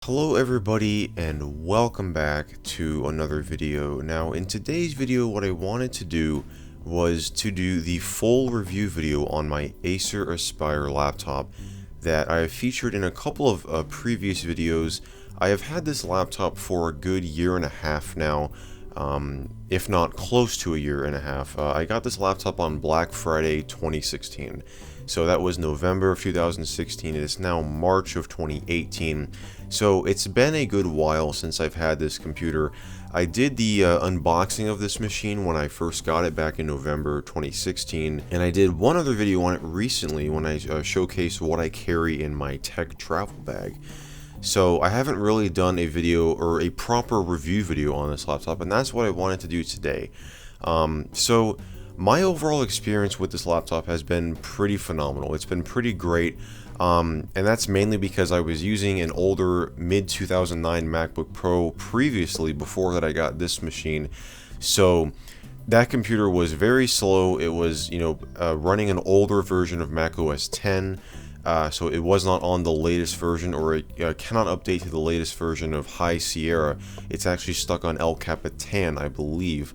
Hello everybody and welcome back to another video. Now in today's video what I wanted to do was to do the full review video on my Acer Aspire laptop that I have featured in a couple of previous videos. I have had this laptop for a good year and a half now, if not close to a year and a half. I got this laptop on Black Friday 2016. So that was November of 2016. It is now March of 2018. So it's been a good while since I've had this computer. I did the unboxing of this machine when I first got it back in November 2016, and I did one other video on it recently when I showcased what I carry in my tech travel bag. So I haven't really done a video or a proper review video on this laptop, and that's what I wanted to do today. My overall experience with this laptop has been pretty phenomenal. It's been pretty great, and that's mainly because I was using an older mid-2009 MacBook Pro previously before that I got this machine. So that computer was very slow. It was, running an older version of Mac OS X, so it was not on the latest version, or it cannot update to the latest version of High Sierra. It's actually stuck on El Capitan, I believe.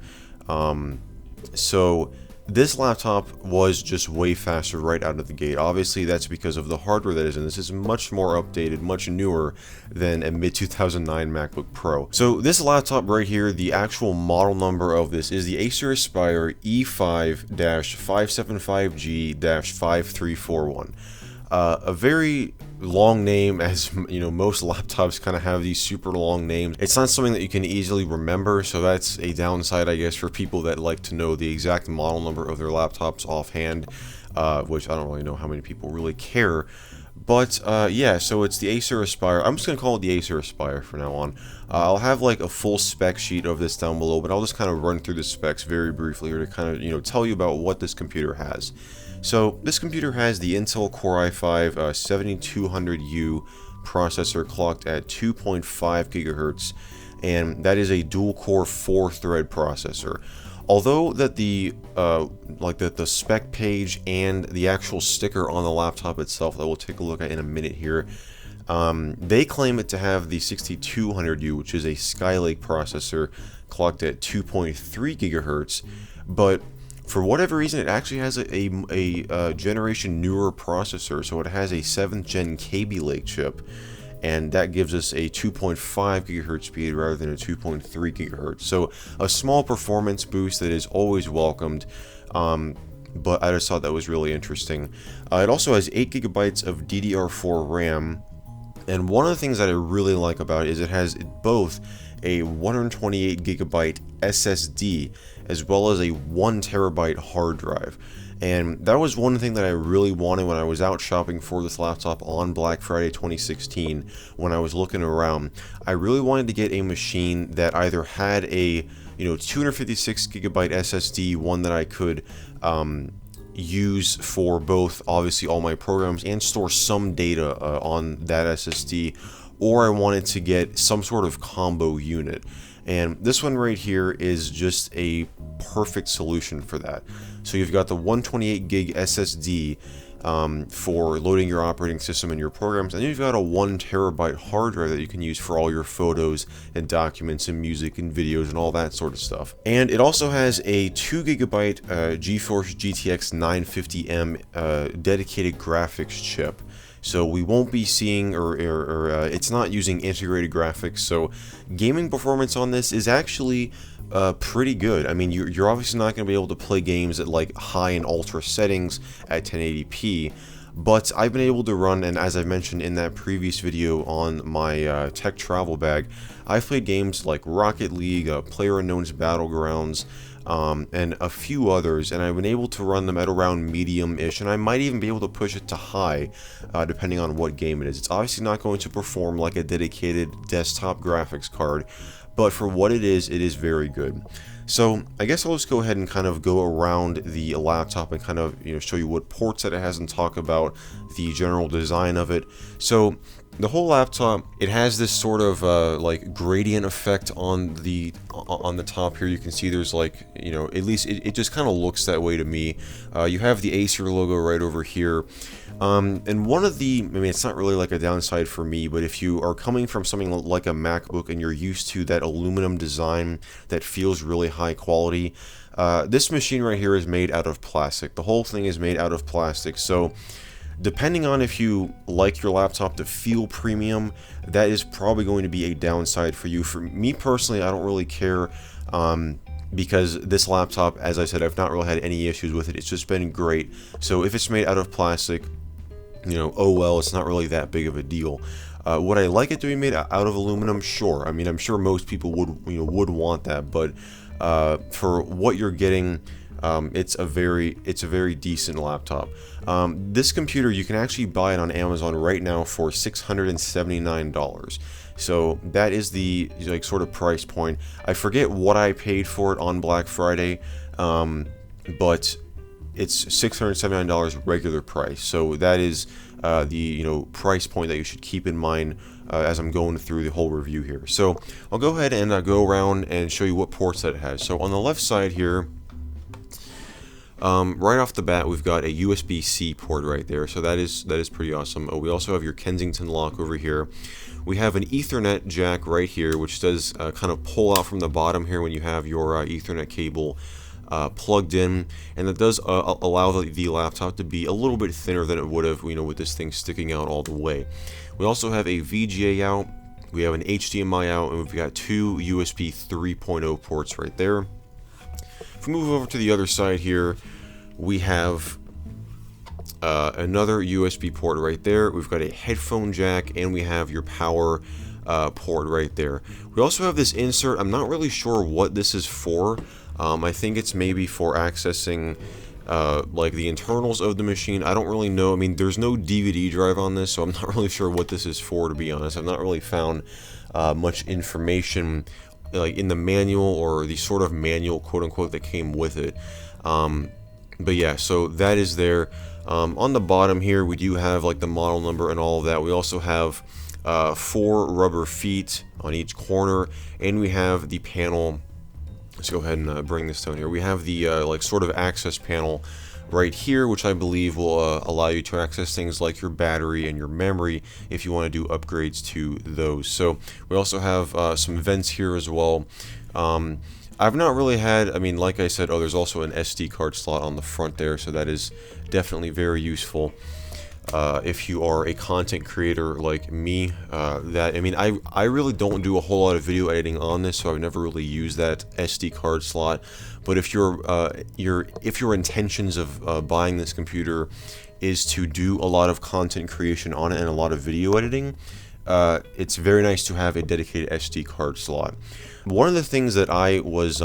So this laptop was just way faster right out of the gate. Obviously that's because of the hardware that is in this. Is much more updated, much newer than a mid-2009 MacBook Pro. So this laptop right here, the actual model number of this is the Acer Aspire E5-575G-5341. A very long name, as most laptops kind of have these super long names. It's not something that you can easily remember, so that's a downside, I guess, for people that like to know the exact model number of their laptops offhand, which I don't really know how many people really care. But yeah, so it's the Acer Aspire. I'm just going to call it the Acer Aspire from now on. I'll have like a full spec sheet of this down below, but I'll just kind of run through the specs very briefly here to kind of, tell you about what this computer has. So this computer has the Intel Core i5 7200U processor clocked at 2.5 gigahertz, and that is a dual-core 4-thread processor. Although that the spec page and the actual sticker on the laptop itself that we'll take a look at in a minute here, they claim it to have the 6200U, which is a Skylake processor clocked at 2.3 gigahertz, but for whatever reason, it actually has a generation newer processor, so it has a 7th gen Kaby Lake chip, and that gives us a 2.5 gigahertz speed rather than a 2.3 gigahertz. So a small performance boost that is always welcomed, but I just thought that was really interesting. It also has 8 gigabytes of DDR4 RAM, and one of the things that I really like about it is it has both a 128 gigabyte SSD as well as a 1 terabyte hard drive. And that was one thing that I really wanted when I was out shopping for this laptop on Black Friday 2016. When I was looking around, I really wanted to get a machine that either had a 256 gigabyte SSD, one that I could use for both obviously all my programs and store some data on that SSD, or I wanted to get some sort of combo unit. And this one right here is just a perfect solution for that. So you've got the 128 gig SSD for loading your operating system and your programs, and you've got a 1 terabyte hard drive that you can use for all your photos and documents and music and videos and all that sort of stuff. And it also has a 2 gigabyte GeForce GTX 950M dedicated graphics chip. So we won't be seeing, it's not using integrated graphics, so gaming performance on this is actually pretty good. I mean, you're obviously not going to be able to play games at like high and ultra settings at 1080p, but I've been able to run, and as I mentioned in that previous video on my tech travel bag, I've played games like Rocket League, PlayerUnknown's Battlegrounds, and a few others, and I've been able to run them at around medium-ish, and I might even be able to push it to high, depending on what game it is. It's obviously not going to perform like a dedicated desktop graphics card, but for what it is very good. So I guess I'll just go ahead and kind of go around the laptop and kind of show you what ports that it has and talk about the general design of it. So the whole laptop, it has this sort of like gradient effect on the top here. You can see there's like, at least it just kind of looks that way to me. You have the Acer logo right over here. And one of the, I mean, it's not really like a downside for me, but if you are coming from something like a MacBook and you're used to that aluminum design that feels really high quality, this machine right here is made out of plastic. The whole thing is made out of plastic, so depending on if you like your laptop to feel premium, that is probably going to be a downside for you. For me personally, I don't really care, because this laptop, as I said, I've not really had any issues with it. It's just been great. So if it's made out of plastic, you know, oh well, it's not really that big of a deal. Would I like it to be made out of aluminum? Sure. I mean, I'm sure most people would want that, but for what you're getting, it's a very decent laptop. This computer, you can actually buy it on Amazon right now for $679. So that is the like sort of price point. I forget what I paid for it on Black Friday, but it's $679 regular price. So that is the price point that you should keep in mind as I'm going through the whole review here. So I'll go ahead and go around and show you what ports that it has. So on the left side here, right off the bat, we've got a USB-C port right there, so that is pretty awesome. We also have your Kensington lock over here. We have an Ethernet jack right here, which does kind of pull out from the bottom here when you have your Ethernet cable plugged in, and that does allow the laptop to be a little bit thinner than it would have, with this thing sticking out all the way. We also have a VGA out, we have an HDMI out, and we've got two USB 3.0 ports right there. If we move over to the other side here, we have another USB port right there. We've got a headphone jack, and we have your power port right there. We also have this insert. I'm not really sure what this is for. I think it's maybe for accessing like the internals of the machine. I don't really know. I mean, there's no DVD drive on this, so I'm not really sure what this is for, to be honest. I've not really found much information like in the manual or the sort of manual, quote unquote, that came with it. But yeah, so that is there. On the bottom here, we do have like the model number and all of that. We also have 4 rubber feet on each corner, and we have the panel. Let's go ahead and bring this down here. We have the like sort of access panel right here, which I believe will allow you to access things like your battery and your memory if you want to do upgrades to those. So we also have some vents here as well. I've not really had, I mean, like I said, there's also an SD card slot on the front there, so that is definitely very useful if you are a content creator like me. I really don't do a whole lot of video editing on this, so I've never really used that SD card slot. But if your intentions of buying this computer is to do a lot of content creation on it and a lot of video editing, it's very nice to have a dedicated SD card slot. One of the things that I was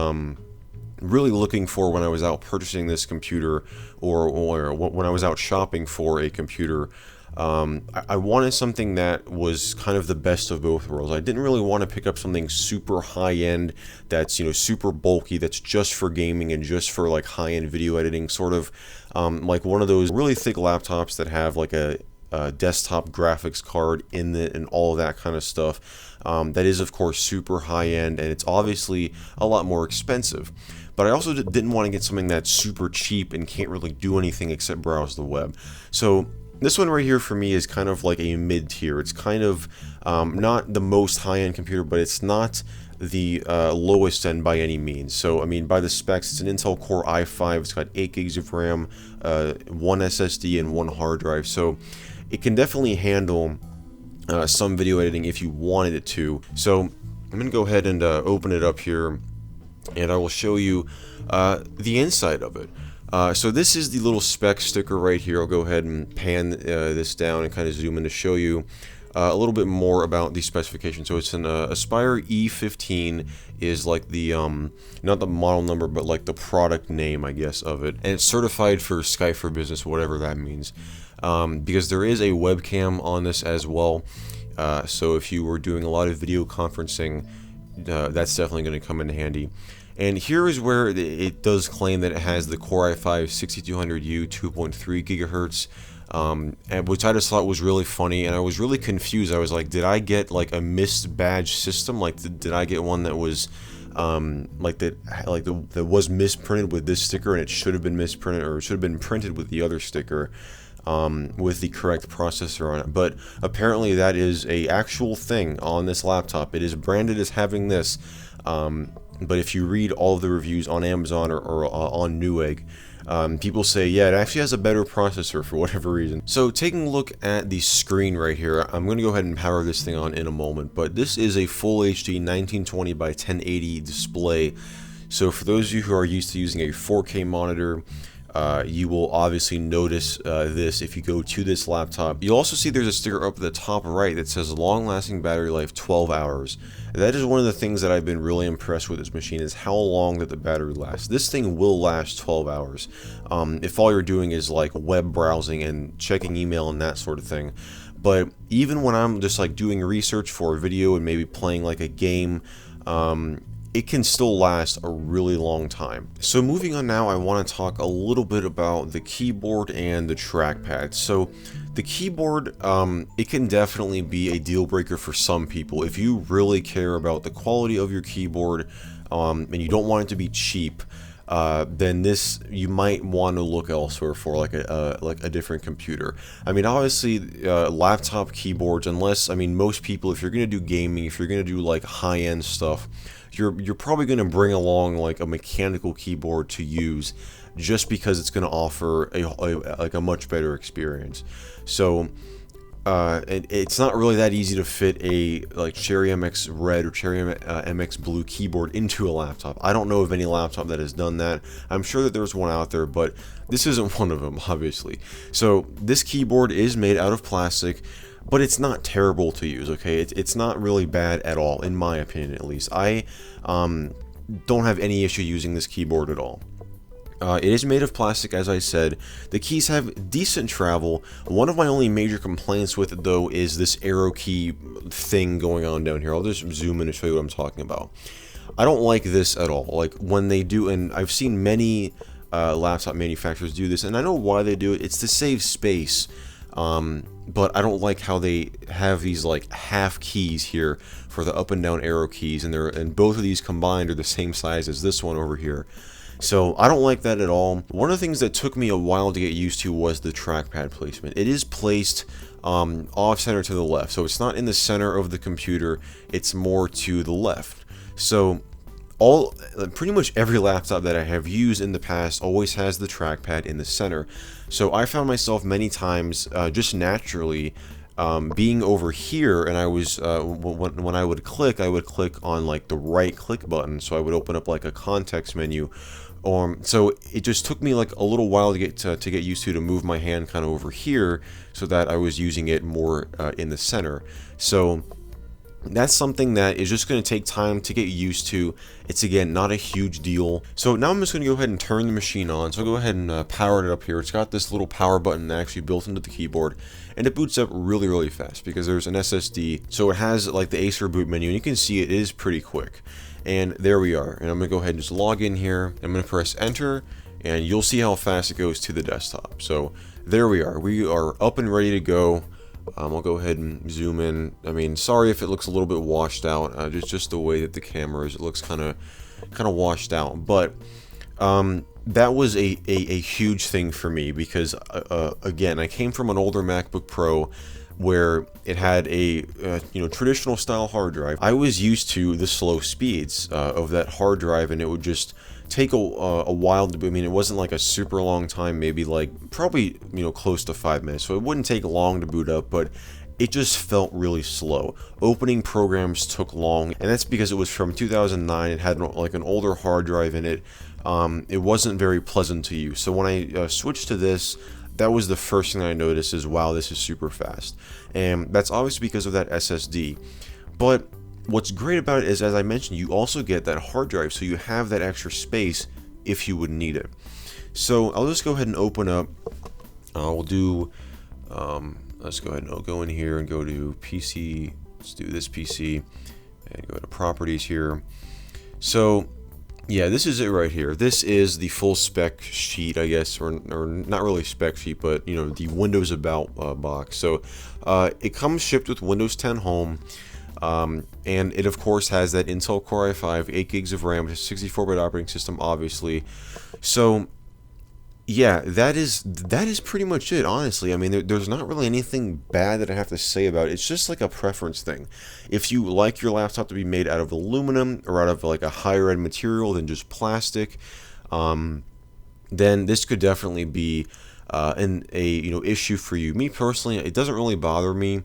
really looking for when I was out purchasing this computer, or when I was out shopping for a computer, I wanted something that was kind of the best of both worlds. I didn't really want to pick up something super high-end that's super bulky, that's just for gaming and just for like high-end video editing, sort of like one of those really thick laptops that have like a desktop graphics card in it and all of that kind of stuff. That is, of course, super high-end, and it's obviously a lot more expensive. But I also didn't want to get something that's super cheap and can't really do anything except browse the web. So this one right here for me is kind of like a mid-tier. It's kind of not the most high-end computer, but it's not the lowest end by any means. So I mean, by the specs, it's an Intel Core i5. It's got 8 gigs of RAM, 1 SSD, and 1 hard drive. So it can definitely handle some video editing if you wanted it to. So I'm going to go ahead and open it up here, and I will show you the inside of it. So this is the little spec sticker right here. I'll go ahead and pan this down and kind of zoom in to show you a little bit more about the specification. So it's an Aspire E15 is like the not the model number, but like the product name, I guess, of it, and it's certified for Skype for Business, whatever that means, because there is a webcam on this as well. So if you were doing a lot of video conferencing, that's definitely going to come in handy. And here is where it does claim that it has the Core i5-6200U 2.3 gigahertz, and which I just thought was really funny, and I was really confused. I was like, did I get like a missed badge system? Like, did I get one that was that was misprinted with this sticker, and it should have been misprinted, or it should have been printed with the other sticker? with the correct processor on it. But apparently that is a actual thing on this laptop. It is branded as having this, but if you read all of the reviews on Amazon or on Newegg, people say, yeah, it actually has a better processor for whatever reason. So taking a look at the screen right here, I'm going to go ahead and power this thing on in a moment, but this is a full HD 1920 by 1080 display. So for those of you who are used to using a 4K monitor, you will obviously notice this if you go to this laptop. You'll also see there's a sticker up at the top right that says long-lasting battery life 12 hours. That is one of the things that I've been really impressed with this machine, is how long that the battery lasts. This thing will last 12 hours if all you're doing is like web browsing and checking email and that sort of thing. But even when I'm just like doing research for a video and maybe playing like a game, it can still last a really long time. So moving on now, I want to talk a little bit about the keyboard and the trackpad. So the keyboard, it can definitely be a deal breaker for some people. If you really care about the quality of your keyboard and you don't want it to be cheap, then this, you might want to look elsewhere for like a different computer. I mean, obviously laptop keyboards, unless, I mean, most people, if you're going to do gaming, if you're going to do like high-end stuff, you're probably going to bring along like a mechanical keyboard to use, just because it's going to offer a much better experience. So it's not really that easy to fit a like Cherry MX Red or Cherry MX Blue keyboard into a laptop. I don't know of any laptop that has done that. I'm sure that there's one out there, but this isn't one of them, obviously. So this keyboard is made out of plastic, but it's not terrible to use, okay? It's not really bad at all, in my opinion at least. I don't have any issue using this keyboard at all. It is made of plastic, as I said. The keys have decent travel. One of my only major complaints with it, though, is this arrow key thing going on down here. I'll just zoom in and show you what I'm talking about. I don't like this at all. Like, when they do, and I've seen many laptop manufacturers do this, and I know why they do it. It's to save space. But I don't like how they have these like half keys here for the up and down arrow keys, and both of these combined are the same size as this one over here. So I don't like that at all. One of the things that took me a while to get used to was the trackpad placement. It is placed off center to the left, so it's not in the center of the computer, it's more to the left. So pretty much every laptop that I have used in the past always has the trackpad in the center. So I found myself many times just naturally being over here, and I was when I would click on like the right click button, so I would open up like a context menu. So it just took me like a little while to get used to move my hand kind of over here, so that I was using it more in the center. So that's something that is just going to take time to get used to. It's, again, not a huge deal. So now I'm just going to go ahead and turn the machine on. So I'll go ahead and power it up here. It's got this little power button actually built into the keyboard, and it boots up really, really fast because there's an SSD. So it has like the Acer boot menu, and you can see it is pretty quick. And there we are. And I'm going to go ahead and just log in here. I'm going to press enter, and you'll see how fast it goes to the desktop. So there we are. We are up and ready to go. I'll go ahead and zoom in. I mean, sorry if it looks a little bit washed out. Just the way that the camera is, it looks kind of washed out. But that was a huge thing for me because again, I came from an older MacBook Pro where it had a traditional style hard drive. I was used to the slow speeds of that hard drive, and it would just take a while to, I mean, it wasn't like a super long time, maybe like probably close to 5 minutes, so it wouldn't take long to boot up, but it just felt really slow. Opening programs took long, and that's because it was from 2009. It had like an older hard drive in it. It wasn't very pleasant to use. So when I switched to this, that was the first thing I noticed is, wow, this is super fast. And that's obviously because of that SSD. But what's great about it is, as I mentioned, you also get that hard drive, so you have that extra space if you would need it. So I'll just go ahead and open up. We'll do, let's go ahead and I'll go in here and go to PC. Let's do this PC and go to properties here. So yeah, this is it right here. This is the full spec sheet, I guess, or not really spec sheet, but the Windows About box. So it comes shipped with Windows 10 Home. And it of course has that Intel Core i5, 8 gigs of RAM, 64-bit operating system, obviously. So Yeah, that is pretty much it, honestly. I mean, there's not really anything bad that I have to say about it. It's just like a preference thing. If you like your laptop to be made out of aluminum or out of like a higher end material than just plastic, then this could definitely be a issue for you. Me personally, it doesn't really bother me.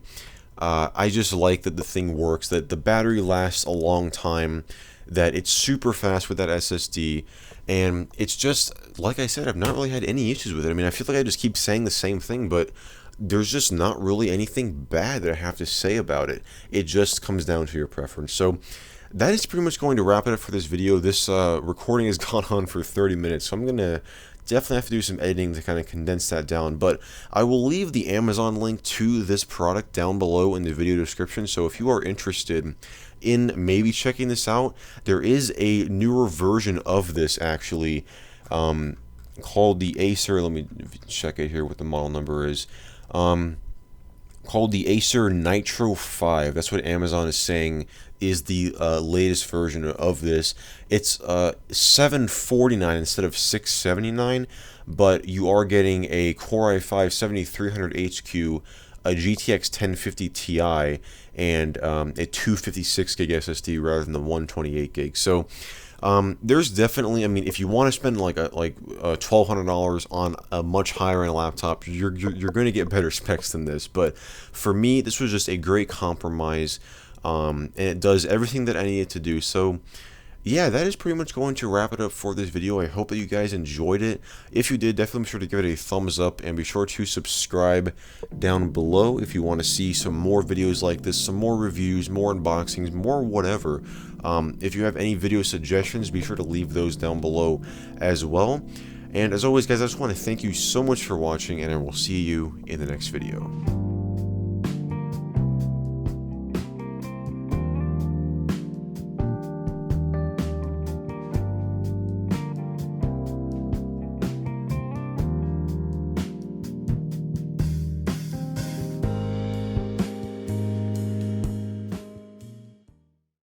I just like that the thing works, that the battery lasts a long time, that it's super fast with that SSD, and it's just, like I said, I've not really had any issues with it. I mean, I feel like I just keep saying the same thing, but there's just not really anything bad that I have to say about it. It just comes down to your preference. So that is pretty much going to wrap it up for this video. This recording has gone on for 30 minutes, so I'm going to definitely have to do some editing to kind of condense that down, but I will leave the Amazon link to this product down below in the video description. So if you are interested in maybe checking this out, there is a newer version of this actually, called the Acer. Let me check it here what the model number is. Called the Acer Nitro 5. That's what Amazon is saying is the latest version of this. It's $749 instead of $679, but you are getting a Core i5-7300HQ, a GTX 1050 Ti, and a 256 gig SSD rather than the 128 gig. So there's definitely, I mean, if you want to spend like $1,200 on a much higher end laptop, you're going to get better specs than this. But for me, this was just a great compromise, and it does everything that I needed to do. So yeah, that is pretty much going to wrap it up for this video. I hope that you guys enjoyed it. If you did, definitely be sure to give it a thumbs up, and be sure to subscribe down below if you want to see some more videos like this, some more reviews, more unboxings, more whatever. If you have any video suggestions, be sure to leave those down below as well. And as always, guys, I just want to thank you so much for watching, and I will see you in the next video.